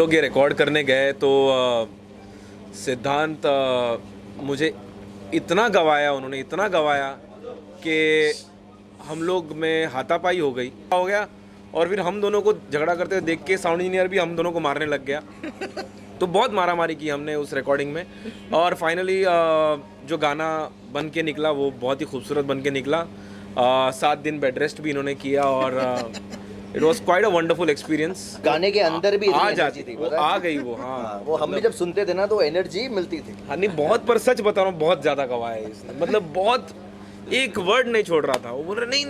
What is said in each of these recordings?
लोग ये रिकॉर्ड करने गए तो सिद्धांत मुझे इतना गवाया, उन्होंने इतना गवाया कि हम लोग में हाथापाई हो गया और फिर हम दोनों को झगड़ा करते हुए देख के साउंड इंजीनियर भी हम दोनों को मारने लग गया। तो बहुत मारामारी की हमने उस रिकॉर्डिंग में और फाइनली जो गाना बन के निकला वो बहुत ही खूबसूरत बन के निकला। 7 दिन बेड रेस्ट भी इन्होंने किया और it was quite a wonderful experience. गाने के अंदर भी आ जाती थी, वो आ गई वो। हाँ, वो हम भी जब सुनते थे ना तो एनर्जी मिलती थी। हाँ नहीं बहुत, पर सच बता रहा हूँ बहुत ज़्यादा गवाया इसने, मतलब बहुत, एक वर्ड नहीं छोड़ रहा था। वो बोल रहा नहीं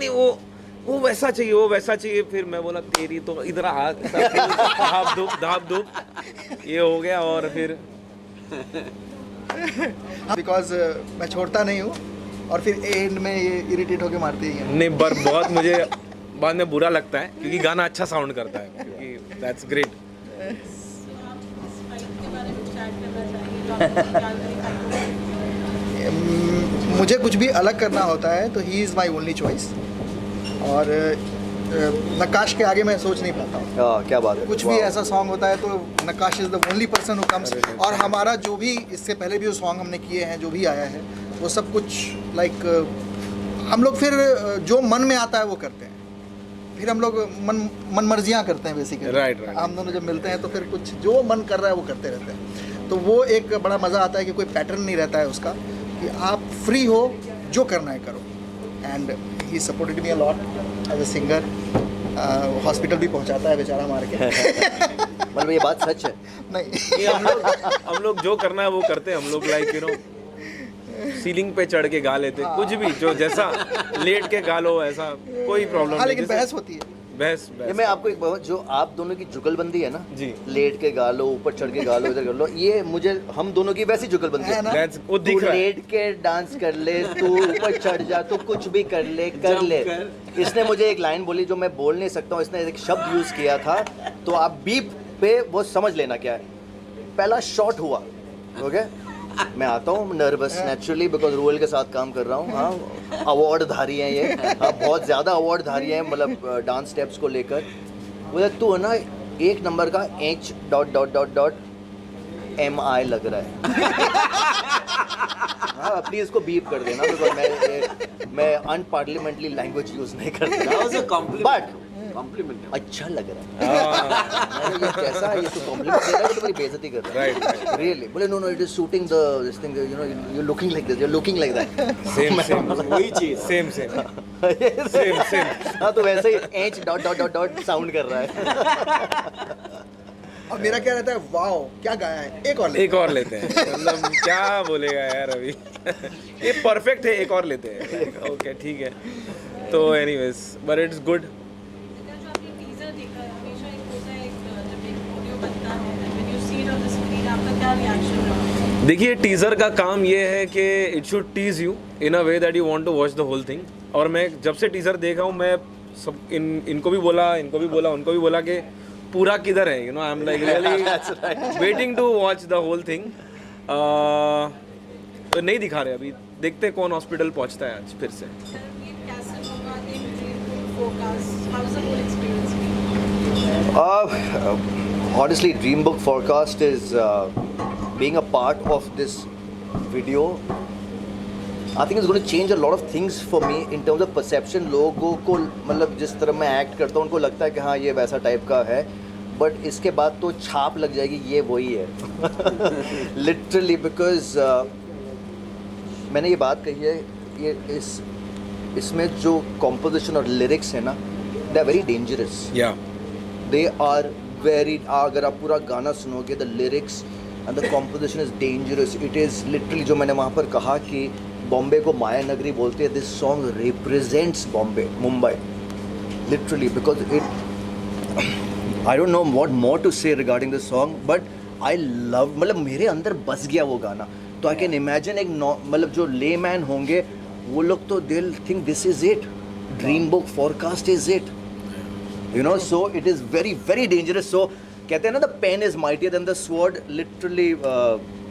वो वैसा चाहिए, वो वैसा चाहिए। फिर मैं बोला तेरी तो इधर आ, धाप धूप ये हो गया और फिर बिकॉज मैं छोड़ता नहीं हूँ और फिर एंड में ये इरिटेट होके मारते ही हैं। नहीं पर बहुत मुझे बाद में बुरा लगता है क्योंकि गाना अच्छा साउंड करता है, क्योंकि दैट्स ग्रेट। मुझे कुछ भी अलग करना होता है तो he is my only choice और नक्काश के आगे मैं सोच नहीं पाता हूँ। क्या बात है। कुछ भी ऐसा सॉन्ग होता है तो Naqqash is the only person who comes. और हमारा जो भी इससे पहले भी जो सॉन्ग हमने किए हैं, जो भी आया है, वो सब कुछ लाइक हम लोग फिर जो मन में आता है वो करते हैं। फिर हम लोग मन मर्जियाँ करते हैं बेसिकली। राइट। हम दोनों जब मिलते हैं तो फिर कुछ जो मन कर रहा है वो करते रहते हैं। तो वो एक बड़ा मज़ा आता है कि कोई पैटर्न नहीं रहता है उसका, कि आप फ्री हो, जो करना है करो। And he supported me a lot as a singer. Hospital भी पहुंचाता है बेचारा मार के। मतलब ये बात सच है। नहीं, ये हम लोग जो करना है वो करते हैं। हम लोग लाइक यू नो सीलिंग पे चढ़ के गा लेते, कुछ भी जो जैसा लेट के गा लो, ऐसा कोई प्रॉब्लम हाँ, नहीं। लेकिन बहस होती है। बहस ये मैं आपको एक बात, जो आप दोनों की जुगलबंदी है ना जी, लेट के गा लो, ऊपर चढ़ के गा लो, इधर कर लो, ये मुझे हम दोनों की वैसी जुगलबंदी है। That's- वो तू दिख रहा है। लेट के डांस कर ले, तू ऊपर चढ़ जा, तू कुछ भी कर ले। इसने मुझे एक लाइन बोली जो मैं बोल नहीं सकता हूँ, इसने एक शब्द यूज किया था, तो आप बीप पे वो समझ लेना क्या है। पहला शॉट हुआ, ओके, मैं आता हूँ नर्वस नेचुरली बिकॉज रोयल के साथ काम कर रहा हूँ। हाँ, अवार्ड धारी हैं ये। हाँ, बहुत ज़्यादा अवार्ड धारी हैं, मतलब डांस स्टेप्स को लेकर। बोले तू है ना एक नंबर का H.MI लग रहा है। हाँ, प्लीज इसको बीप कर देना बिकॉज मैं अनपार्लियामेंटली लैंग्वेज यूज नहीं करता। बट कॉम्प्लीमेंट अच्छा लग रहा है। ये कैसा है, ये तो कॉम्प्लीमेंट दे रहा है, तो मेरी बेइज्जती कर रहा है। राइट। रियली बोले no it is shooting the this thing, you know you looking like this, you looking like that. Same वही चीज सेम हाँ, तो वैसे ही H. साउंड कर रहा है। और मेरा क्या रहता है, वाओ क्या गाया है, एक और लेते हैं। मतलब क्या बोलेगा यार अभी। ये परफेक्ट है, एक और लेते हैं। ओके ठीक है। तो एनीवेज बट इट्स गुड। जो आपने टीजर देखा है, हमेशा एक होता है, जब एक वीडियो बनता है, when you see it on the screen, आपका क्या रिएक्शन रहा? देखिए टीजर का काम ये है कि it should tease you in a way that you want to watch the whole thing. और मैं जब से टीजर देखा हूँ, मैं सब इनको भी बोला, उनको भी बोला कि पूरा किधर है, you know I am like really waiting to watch the whole thing. तो नहीं दिखा रहे अभी, देखते कौन हॉस्पिटल पहुंचता है आज फिर से। ये कैसे होगा in dream forecast, how is the whole experience been? Honestly, Dream Book Forecast is being a part of this video. I think it's going to change a lot of things for me in terms of perception. लोगों को मतलब जिस तरह मैं act करता हूँ उनको लगता है कि हाँ ये वैसा टाइप का है, बट इसके बाद तो छाप लग जाएगी ये वही है। लिटरली बिकॉज मैंने ये बात कही है, ये इसमें जो कॉम्पोजिशन और लिरिक्स है ना, they are very dangerous. They are very, अगर आप पूरा गाना सुनोगे, the lyrics and the composition is dangerous. It is literally, जो मैंने वहाँ पर कहा कि बॉम्बे को माया नगरी बोलते हैं, this song represents Bombay, Mumbai, literally, because it, I don't know what more to say regarding this song, but I love, मतलब मेरे अंदर बस गया वो गाना। तो आई कैन इमेजिन एक मतलब जो ले मैन होंगे वो लोग तो दिल think this is it, dream book forecast is it, you know. So it is very very dangerous. So कहते हैं ना, the pen is mightier than the sword. Literally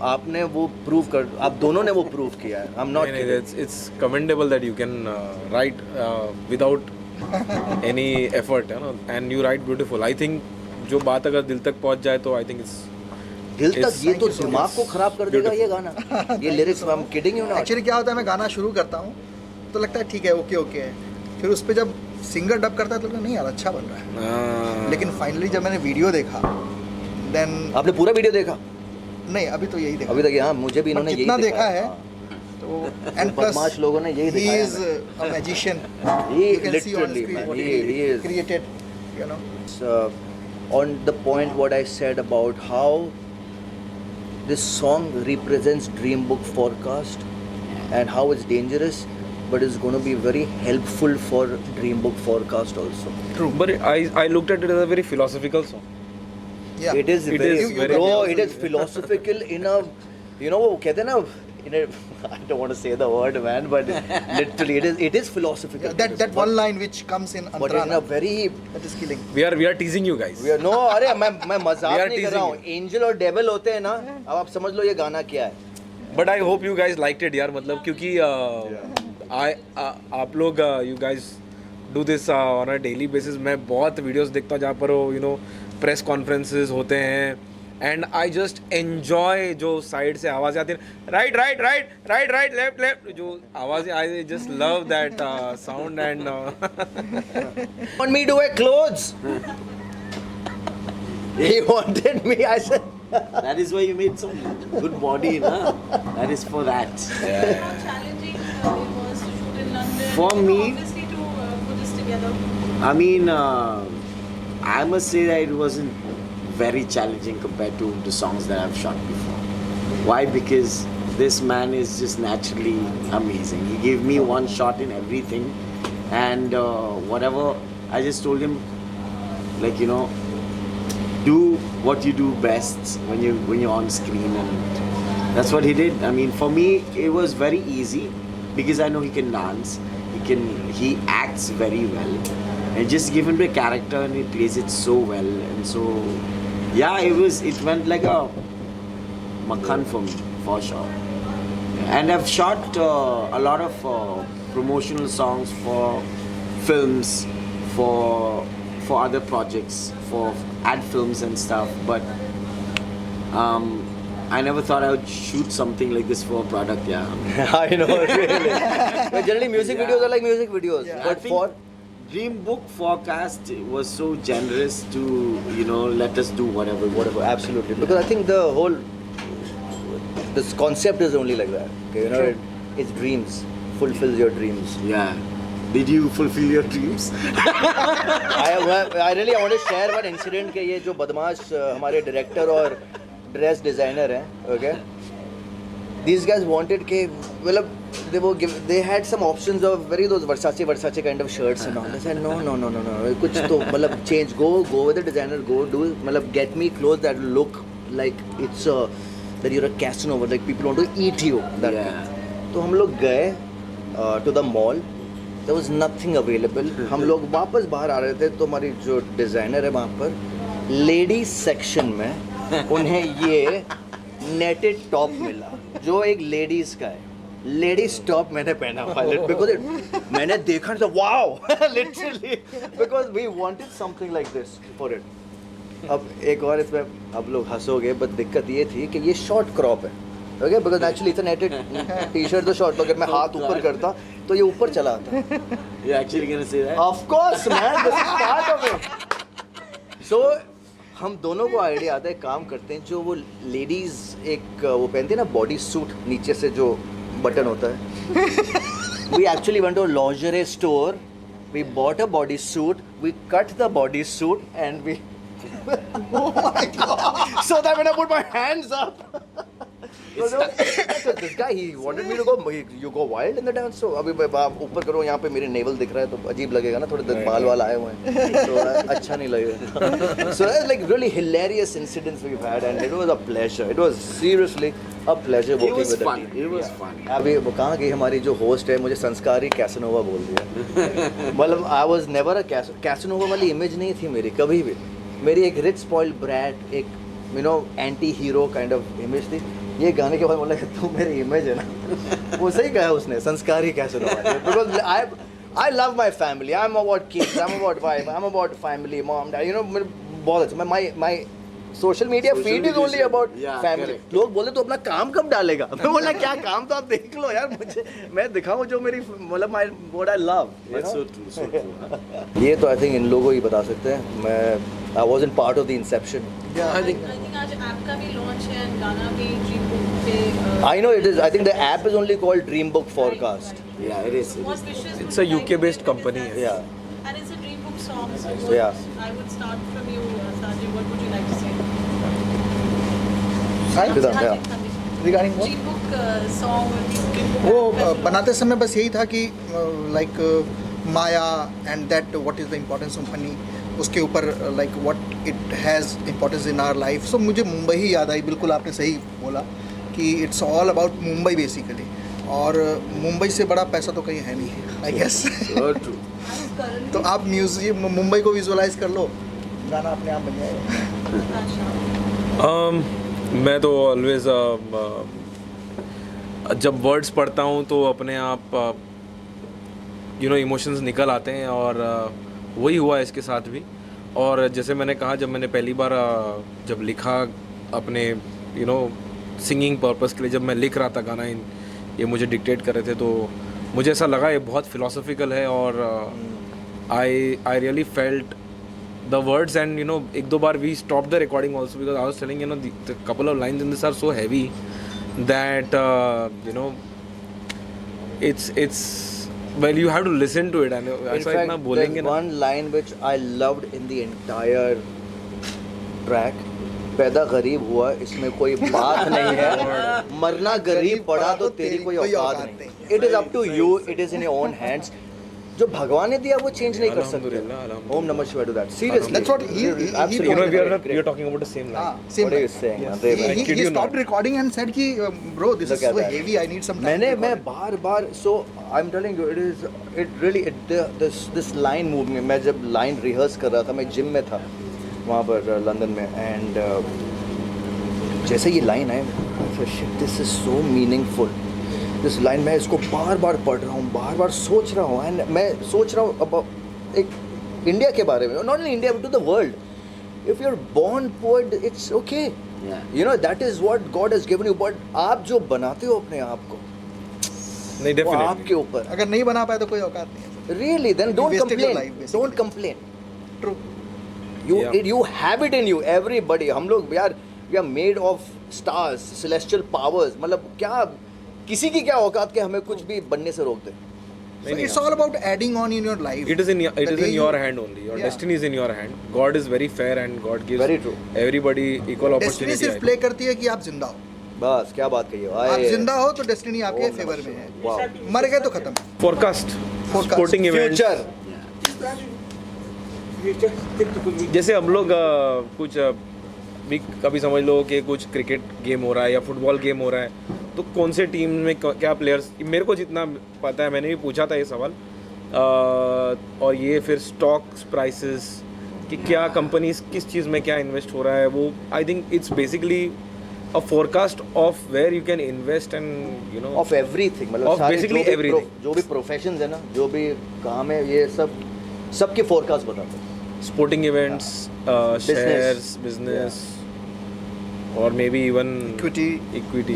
आपने वो प्रूव कर, आप दोनों ने वो प्रूव किया है। I am not, it's commendable that you can write without any effort, you know, and you write beautiful. I think जो बात अगर दिल तक पहुंच जाए तो आई थिंक इट्स दिल तक Yes, ये thank तो you so दिमाग much. को खराब कर देगा ये गाना, ये lyrics. I am kidding you not. Actually क्या होता है, मैं गाना शुरू करता हूँ तो लगता है ठीक है, ओके ओके है, फिर उस पर जब सिंगर डब करता है तो लगता है नहीं यार अच्छा बन रहा है। लेकिन फाइनली जब मैंने वीडियो देखा देन, आपने पूरा वीडियो देखा? नहीं अभी तो यही देखा, अभी तक? हाँ, मुझे भी इन्होंने यही जितना दिखाया। देखा है हाँ। तो एंड बदमाश लोगों ने यही he दिखाया is a magician. He You can see on literally, screen man, what he is. created, you know. On the point what I said about how this song represents Dream Book Forecast and how it's dangerous, but it's going to be very helpful for Dream Book Forecast also. But I looked at it as a very philosophical song. Yeah. It is It very, is very- bro, it is philosophical in a, you know, वो कहते हैं ना, in a, I don't want to say the word, man, but literally it is philosophical. Yeah, that one line which comes in but in a Antrana, very, that is killing. We are teasing you guys. we are, no, अरे मैं We मजाक are नहीं कर teasing रहा हूँ। Angel और devil होते हैं ना, अब आप समझ लो ये गाना क्या है। But I hope you guys liked it यार, मतलब क्योंकि आप लोग you guys do this on a daily basis. मैं बहुत वीडियोस देखता हूँ जहाँ पर वो you know प्रेस कॉन्फ्रेंसेस होते हैं एंड आई जस्ट एन्जॉय जो साइड से आवाज़ें आती हैं, right right right right right left left, जो आवाज़ें, I just love that sound and Want me to wear clothes? He wanted me. I said. That is why you made some good body, na? That is for that. How challenging it was to shoot in London? For me- obviously to put this together. I mean, I must say that it wasn't very challenging compared to the songs that I've shot before. Why? Because this man is just naturally amazing. He gave me one shot in everything, and whatever, I just told him, like, you know, do what you do best when you're on screen, and that's what he did. I mean, for me, it was very easy because I know he can dance, he acts very well, and just give him the character and he plays it so well, and so yeah, it went like a makhan for me, for sure. And I've shot a lot of promotional songs for films, for other projects, for ad films and stuff, but I never thought I would shoot something like this for a product. Yeah, I know, really. But generally, music videos are like music videos. Yeah. I But think for Dream Book Forecast was so generous to, you know, let us do whatever. whatever, absolutely. Because I think the whole this concept is only like that. Okay, you know, it's dreams, fulfills your dreams. Yeah. Did you fulfill your dreams? I really want to share one incident कि ये जो बदमाश हमारे director और dress designer हैं, okay? These guys wanted के मतलब they had some options of very those Versace kind of shirts and all. They said no, कुछ तो मतलब change, go with the designer, go do मतलब get me clothes that look like it's that you're a Casanova, like people want to eat you. That Yeah. तो हम लोग गए to the mall. There was nothing available. हम लोग वापस बाहर आ रहे थे तो हमारी जो डिज़ाइनर है वहाँ पर लेडीज सेक्शन में उन्हें ये नेटेड टॉप मिला जो एक लेडीज का है। लेडीज टॉप मैंने पहना हुआ है बिकॉज मैंने देखा तो wow literally because we wanted something like this for it. अब एक और इसमें आप लोग हंसोगे, बट दिक्कत ये थी कि ये शॉर्ट क्रॉप है, okay, because actually it's knitted T shirt तो शॉर्ट, तो अगर मैं हाथ ऊपर करता तो ये ऊपर चला आता। You're actually gonna say that? Of course, man, this is part of it. So हम दोनों को आइडिया आता है, काम करते हैं, जो वो लेडीज एक वो पहनती है ना बॉडी सूट, नीचे से जो बटन होता है। We actually went to a lingerie store. We bought a body suit. We cut the body suit and we. Oh my God! So that when I put my hands up. So this guy, he wanted me to go. You go wild in the dance. So अभी आप ऊपर करो, यहाँ पे मेरे naval दिख रहा है तो अजीब लगेगा ना, थोड़े बाल वाल आए हुए हैं तो अच्छा नहीं लगेगा. So it's like really hilarious incidents we've had, and it was a pleasure. It was seriously a pleasure It working was with the fun. team. It was Yeah. fun. अभी वो कहाँ गई हमारी जो होस्ट है, मुझे संस्कारी कैसनोवा बोल दिया. मतलब I was never a Casanova वाली इमेज नहीं थी मेरी कभी भी. मेरी एक रिच स्पॉइल्ड ब्रैट, एक you know anti hero kind of image थी. ये गाने के बाद बोला कि तू मेरी इमेज है ना, वो सही कहा उसने, संस्कारी Casanova. Because I love my family. I'm about kids. I'm about wife. I'm about family, mom, dad. You know, बहुत अच्छा my social media Social feed is media only say- about Yeah, family. correct. लोग बोले तो अपना काम कब डालेगा? मैं बोला क्या काम तो आप देख लो यार, मुझे मैं दिखाऊं जो मेरी मतलब my what I love. That's so true, so true. ये तो आई थिंक इन लोगों ही बता सकते हैं. मैं I wasn't part of the Inception. Yeah, I think आज ऐप का भी लॉन्च है and गाना भी ड्रीम बुक पे I know it is. I think the app is only called Dream Book Forecast. Yeah, it is. What wishes It's would a you like UK-based to company, witness? yeah. And it's a dream book song. So Yeah. I would start from you, Sajid. What would you like to say? Hi. Vedant, हाँ yeah. जी, हाँ जी. Regarding what? Dream book song और dream book वो app का बनाते समय बस यही था कि लाइक माया and that what is the importance of money, उसके ऊपर like what it has importance in our life. So मुझे मुंबई ही याद आई. बिल्कुल आपने सही बोला कि it's all about Mumbai basically. और मुंबई से बड़ा पैसा तो कहीं है नहीं I guess. So true. currently- तो आप म्यूजियम मुंबई को विजुअलाइज कर लो, गाना अपने आप बन जाएगा. अच्छा. मैं तो ऑलवेज जब वर्ड्स पढ़ता हूँ तो अपने आप यू नो इमोशंस निकल आते हैं और वही हुआ इसके साथ भी. और जैसे मैंने कहा, जब मैंने पहली बार जब लिखा अपने यू नो सिंगिंग पर्पस के लिए, जब मैं लिख रहा था गाना, ये मुझे डिक्टेट कर रहे थे, तो मुझे ऐसा लगा ये बहुत फिलोसॉफिकल है. और I really felt the words, and you know एक दो बार we stopped the recording also because I was telling you know the couple of lines in this are so heavy that you know it's well you have to listen to it. and In ऐसा fact, इतना बोलेंगे there's ना. one line which I loved in the entire track. पैदा गरीब हुआ इसमें कोई बात नहीं है, मरना गरीब पड़ा तो तेरी कोई औकात नहीं. It is up to you, it is in your own hands. जो भगवान ने दिया वो चेंज नहीं कर सकते. अल्हम्दुलिल्लाह, अल्हम्दुलिल्लाह. ओम नमः शिवाय to that. Seriously. That's what he Absolutely you know we are correct. not we are talking about the same line. हाँ, same What are you line. saying? Yes. They- I kid He you stopped not. recording and said कि bro this Look is at so that. heavy, I need some time. मैंने to मैं record it." Bar so I'm telling you it really this line moved me. मैं जब line rehearse कर रहा था, मैं gym में था वहाँ पर लंदन में, and जैसे ये line है, I said shit, this is so meaningful. This line मैं इसको बार बार पढ़ रहा हूँ, बार बार सोच रहा हूँ, and मैं सोच रहा हूँ about एक इंडिया के बारे में, not only India but to the world. If you're born poet, it's okay. Yeah. You know that is what God has given you. But आप जो बनाते हो अपने आप को, नहीं, वो definitely. आपके ऊपर. अगर नहीं बना पाए तो कोई औकात नहीं है. Really, then don't You wasted your complain. life, basically. Don't complain. True. Yeah. You have it in you. Everybody. हम लोग यार we are made of stars, celestial powers. मतलब क्या किसी की क्या औकात के हमें कुछ भी बनने से रोक दे. So it's all about adding on in your life. It is in The day your you- hand only. Your Yeah. destiny is in your hand. God is very fair and God gives Very true. everybody equal Destiny opportunity. सिर्फ play करती है कि आप जिंदा हो. बस क्या बात कही हो. आप जिंदा हो तो डेस्टिनी आपके ओम फेवर नमः में है. शिवाय. Wow. मर गए तो खत्म. Forecast. Forecast. Sporting events. Future. जैसे हम लोग कुछ भी कभी समझ लो कि कुछ क्रिकेट गेम हो रहा है या फुटबॉल गेम हो रहा है, तो कौन से टीम में क्या प्लेयर्स, मेरे को जितना पता है, मैंने भी पूछा था ये सवाल. और ये फिर स्टॉक्स प्राइसेस कि क्या कंपनीज किस चीज़ में क्या इन्वेस्ट हो रहा है, वो I think it's basically a forecast of where you can invest and you know Of everything. मतलब Of सारे basically जो भी everything. जो भी प्रोफेशंस है ना, जो भी काम है, ये सब सबके फोरकास्ट बताते हैं. स्पोर्टिंग इवेंट्स, शेयर्स, बिजनेस, और may be even Equity. Equity,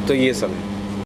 तो ये सब है.